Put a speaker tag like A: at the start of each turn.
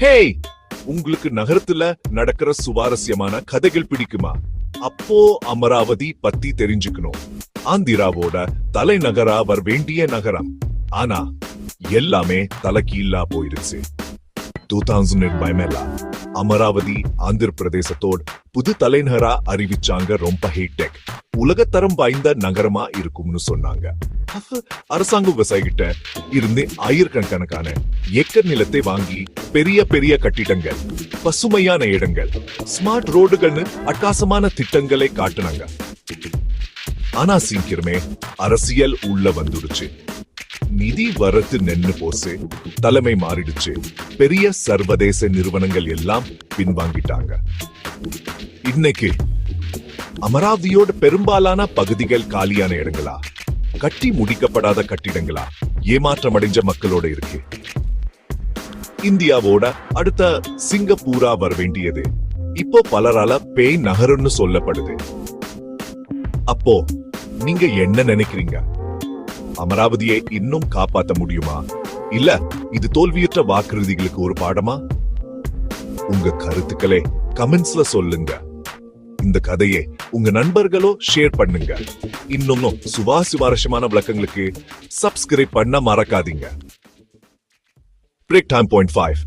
A: Hey, உங்களுக்கு நகரத்துல நடக்கிற சுவாரஸ்யமான கதைகள் பிடிக்குமா? அப்போ அமராவதி பத்தி தெரிஞ்சுக்கணும். ஆந்திராவோட தலைநகரா வர வேண்டிய நகரம். ஆனா எல்லாமே தலைகீழா போயிடுச்சு. 2000 அமராவதி ஆந்திர பிரதேசத்தோட புது தலைநகரா அறிவிச்சாங்க. ரொம்ப ஹைடெக் உலகத்தரம் வாய்ந்த நகரமா இருக்கும்னு சொன்னாங்க. அரசாங்கம் விவசாயிகிட்ட இருந்து ஆயிரக்கணக்கான ஏக்கர் நிலத்தை வாங்கி பெரிய பெரிய கட்டிடங்கள், பசுமையான இடங்கள், ஸ்மார்ட் ரோடுகள்னு அட்டகாசமான திட்டங்களை காட்டுனாங்க. ஆனா சீக்கிரமே அரசியல் உள்ள வந்துடுச்சு. நிதி வரத்து நின்னு போச்சு, தலைமை மாறிடுச்சு. பெரிய சர்வதேச நிறுவனங்கள் எல்லாம் பின்வாங்கிட்டாங்க. இன்னைக்கு அமராவதியோட பெரும்பாலான பகுதிகள் காலியான இடங்களா, கட்டி முடிக்கப்படாத கட்டிடங்களா, ஏமாற்றமடைஞ்ச மக்களோட இருக்கு. இந்தியாவோட அடுத்த சிங்கப்பூரா வர வேண்டியது இப்போ பலரால பேய் நகரம்னு சொல்லப்படுது. அப்போ நீங்க என்ன நினைக்கிறீங்க? அமராவதியை இன்னும் காப்பாற்ற முடியுமா, இல்ல இது தோல்வியுற்ற வாக்குறுதிகளுக்கு ஒரு பாடமா? உங்க கருத்துக்களை கமெண்ட்ஸ்ல சொல்லுங்க. இந்த கதையை உங்க நண்பர்களோ ஷேர் பண்ணுங்க. இன்னும் சுவாரஸ்யமான விளக்கங்களுக்கு சப்ஸ்கிரைப் பண்ண மறக்காதீங்க. Break Time.5